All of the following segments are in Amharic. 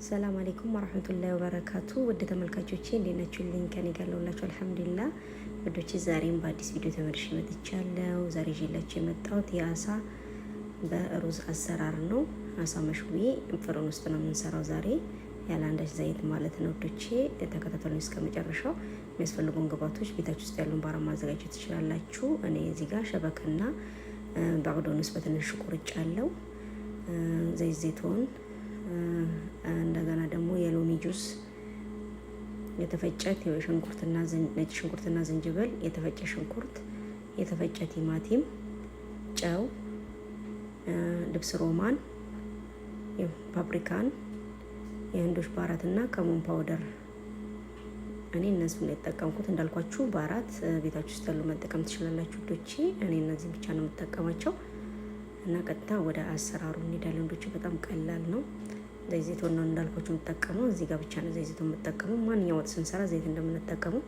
ሰላም አለይኩም ወራህመቱላሂ ወበረካቱ። ወደ ተመልካቾቼ እንዴት ናችሁልኝ? ከኔ ጋር ለሁላችሁ አልሐምዱሊላህ። ወዶቼ ዛሬም በአዲስ ቪዲዮ ተመልሼ መጥቻለሁ። ዛሬ ይዤላችሁ የመጣሁት የአሳ በሩዝ አሰራር ነው። አሳ መሽዊ ፍርን ውስጥ ነው የምንሰራው ዛሬ ያለ አንዳች ዘይት ማለት ነው። ወዶቼ ተከታተሉኝ እስከ መጨረሻው። የሚያስፈልጉን ግብአቶች ቤታችሁ ውስጥ ያሉን ባራ ማዘጋጀት ትችላላችሁ። እኔ እዚህ ጋር ሸበክና በአቅዶንስ በትንሹ ቁርጫለሁ። ዘይት ዘይቶን እንደገና ደግሞ የሎሚ ጁስ፣ የተፈጨ ሽንኩርትና ነጭ ሽንኩርትና ዝንጅብል፣ የተፈጨ ሽንኩርት፣ የተፈጨ ቲማቲም፣ ጨው፣ ልብስ ሮማን፣ ፓፕሪካን፣ የህንዶች ባራትና ከሙን ፓውደር። እኔ እነዚህን የተጠቀምኩት እንዳልኳችሁ ባራት ቤታችሁ ውስጥ ያሉ መጠቀም ትችላላችሁ ዶቼ። እኔ እነዚህ ብቻ ነው የምጠቀማቸው እና ቀጥታ ወደ አሰራሩ እንሄዳለን ዶቼ። በጣም ቀላል ነው። ዘይቱን ነው እንዳልኳችሁ የምጠቀመው። እዚህ ጋር ብቻ ነው ዘይቱን የምጠቀመው። ማንኛውም ወጥ ስንሰራ ዘይት እንደምንጠቀመው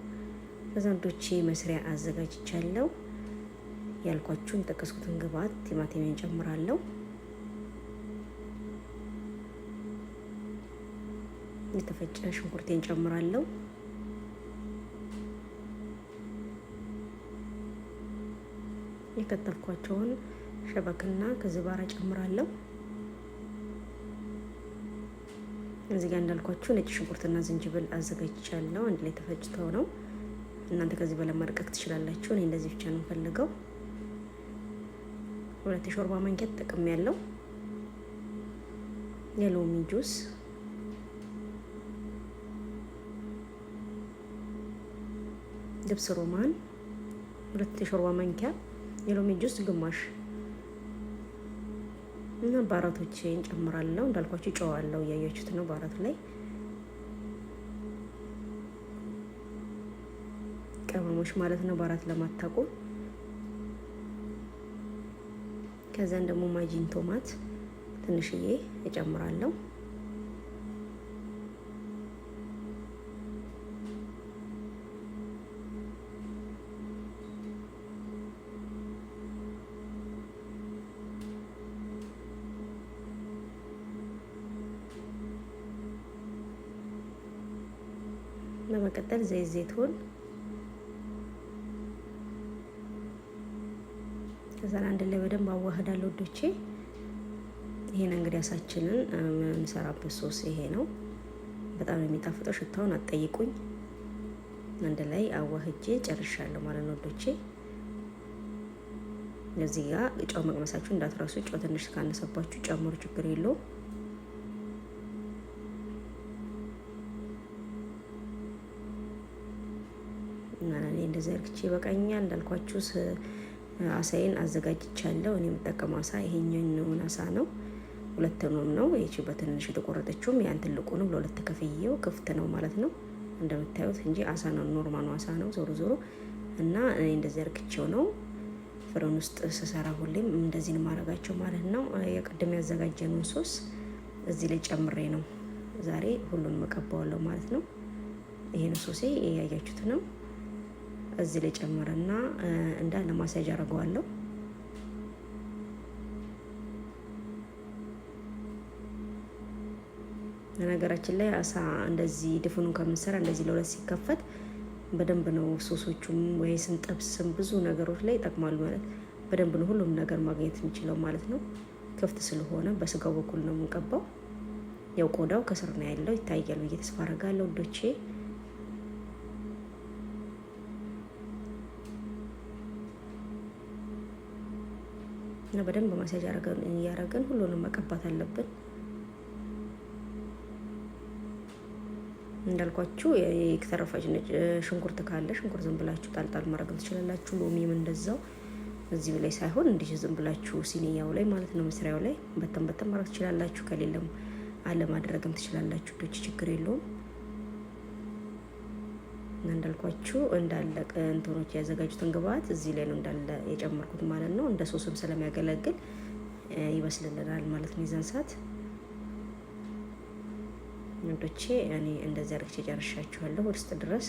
በዛንዶቼ መስሪያ አዘጋጅቻለሁ። ያልኳችሁን የጠቀስኩትን ግብአት ቲማቲሜን ጨምራለሁ። የተፈጨ ሽንኩርቴን ጨምራለሁ። የከተፍኳቸውን ሸበክና ከዝባራ ጨምራለሁ። እዚህ ጋር እንዳልኳችሁ ነጭ ሽንኩርትና ዝንጅብል አዘጋጅቻለሁ። አንድ ላይ ተፈጭተው ነው። እናንተ ከዚህ በላይ ማድቀቅ ትችላላችሁ። እኔ እንደዚህ ብቻ ነው ፈልገው። 2 ሾርባ ማንኪያ ተጠቅሜያለሁ። የሎሚ ጁስ፣ ልብስ ሮማን 2 ሾርባ ማንኪያ፣ የሎሚ ጁስ ግማሽ እና ባራቶቼን ጨምራለሁ። እንዳልኳችሁ ጨዋለሁ፣ እያያችሁት ነው። ባራቱ ላይ ቅመሞች ማለት ነው፣ ባራት ለማታውቁ። ከዛን ደግሞ ማጂን ቶማት ትንሽዬ እጨምራለሁ። በመቀጠል ዘይት ዘይቱን፣ ከዛ አንድ ላይ በደንብ አዋህዳለሁ ወዶቼ። ይሄን እንግዲህ አሳችንን የምንሰራበት ሶስ ይሄ ነው። በጣም የሚጣፍጠው፣ ሽታውን አትጠይቁኝ። አንድ ላይ አዋህጄ ጨርሻለሁ ማለት ነው ወዶቼ። እዚህ ጋር ጨው መቅመሳችሁ እንዳትረሱ። ጨው ትንሽ ካነሰባችሁ ጨምሩ፣ ችግር የለውም። እና እኔ እንደዚህ አርግቼ በቃኛል። እንዳልኳችሁ አሳዬን አዘጋጅቻለሁ። እኔ የምጠቀመው አሳ ይሄኛውን አሳ ነው። ሁለቱንም ነው። ይቺ በትንሽ የተቆረጠችውም ያን ትልቁንም ለሁለት ከፍዬው ክፍት ነው ማለት ነው እንደምታዩት እንጂ አሳ ነው፣ ኖርማሉ አሳ ነው ዞሮ ዞሮ። እና እኔ እንደዚህ አርግቼው ነው ፍርን ውስጥ ስሰራ ሁሌም እንደዚህ ነው ማረጋቸው ማለት ነው። የቅድም ያዘጋጀነውን ሶስ እዚህ ላይ ጨምሬ ነው ዛሬ ሁሉንም እቀባዋለሁ ማለት ነው። ይሄን ሶሴ ያያችሁት ነው። እዚህ ላይ ጨምረና እንዳለ ማሳጅ አደርገዋለሁ። በነገራችን ላይ አሳ እንደዚህ ድፍኑን ከምንሰራ እንደዚህ ለሁለት ሲከፈት በደንብ ነው ሶሶቹም ወይ ስንጠብስም ብዙ ነገሮች ላይ ይጠቅማሉ ማለት በደንብ ነው ሁሉም ነገር ማግኘት የሚችለው ማለት ነው። ክፍት ስለሆነ በስጋው በኩል ነው የምንቀባው። ያው ቆዳው ከስር ነው ያለው፣ ይታያል ብዬ ተስፋ አደርጋለሁ ወዶቼ። እና በደንብ ማሳጅ እያደረገን ሁሉንም መቀባት አለብን። እንዳልኳችሁ የተረፈች ነጭ ሽንኩርት ካለ ሽንኩርት ዝም ብላችሁ ጣልጣል ማድረግ ትችላላችሁ። ሎሚም እንደዛው እዚህ ላይ ሳይሆን እንዲህ ዝም ብላችሁ ሲኒያው ላይ ማለት ነው መስሪያው ላይ በተን በተን ማድረግ ትችላላችሁ። ከሌለም አለ ማድረግም ትችላላችሁ ዶች፣ ችግር የለውም። እንዳልኳችሁ እንዳለቀ እንትኖች ያዘጋጁትን ግብአት እዚህ ላይ ነው እንዳለ የጨመርኩት ማለት ነው። እንደ ሶስም ስለሚያገለግል ይበስልልናል ማለት ነው የዛን ሰዓት ወዶቼ። እኔ እንደዚህ አድርጌ ጨርሻችኋለሁ። ውስጥ ድረስ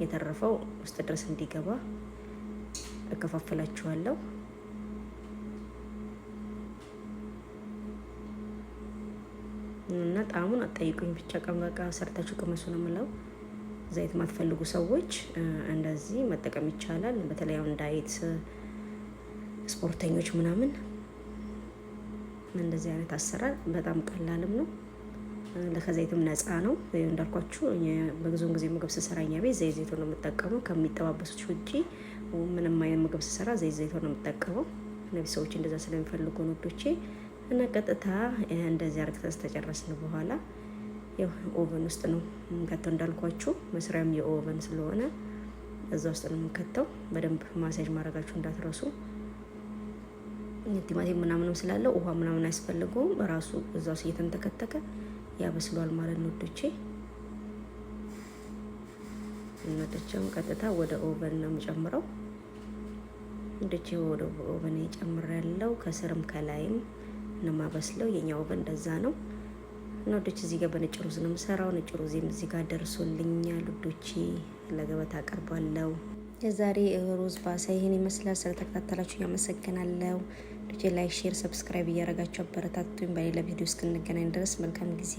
የተረፈው ውስጥ ድረስ እንዲገባ እከፋፍላችኋለሁ። እና ጣዕሙን አጠይቁኝ ብቻ ቀን በቃ ሰርታችሁ ቅመሱ ነው የምለው። ዘይት ማትፈልጉ ሰዎች እንደዚህ መጠቀም ይቻላል። በተለይ አሁን ዳይት ስፖርተኞች ምናምን እንደዚህ አይነት አሰራር በጣም ቀላልም ነው፣ ከዘይትም ነፃ ነው። እንዳልኳችሁ በብዙውን ጊዜ ምግብ ስሰራ እኛ ቤት ዘይት ነው የምጠቀመው። ከሚጠባበሱት ውጪ ምንም አይነት ምግብ ስሰራ ዘይት ነው የምጠቀመው። እነዚህ ሰዎች እንደዛ ስለሚፈልጉ ነው ወዶቼ። እና ቀጥታ እንደዚህ አርግተን ተጨረስን በኋላ ያው ኦቨን ውስጥ ነው የምንከተው። እንዳልኳችሁ መስሪያም የኦቨን ስለሆነ እዛ ውስጥ ነው የምንከተው። በደንብ ማሳጅ ማድረጋችሁ እንዳትረሱ። ቲማቲም ምናምንም ስላለው ውሃ ምናምን አያስፈልገውም። ራሱ እዛው እየተንተከተከ ያበስሏል ማለት ነው ወዶቼ። እናደቻው ቀጥታ ወደ ኦቨን ነው የምጨምረው። ወዶቼ ወደ ኦቨን እጨምራለሁ። ከስርም ከላይም ነው ማበስለው። የኛ ኦቨን እንደዛ ነው። እና ወዶቼ እዚህ ጋር በነጭ ሩዝ ነው የምሰራው። ነጭ ሩዝም እዚህ ጋር ደርሶልኛል ወዶቼ፣ ለገበታ አቀርባለሁ። የዛሬ ሩዝ ባሳ ይሄን ይመስላል። ስለተከታተላችሁ ያመሰግናለሁ። ወዶቼ ላይክ፣ ሼር፣ ሰብስክራይብ እያደረጋችሁ አበረታቱኝ። በሌላ ቪዲዮ እስክንገናኝ ድረስ መልካም ጊዜ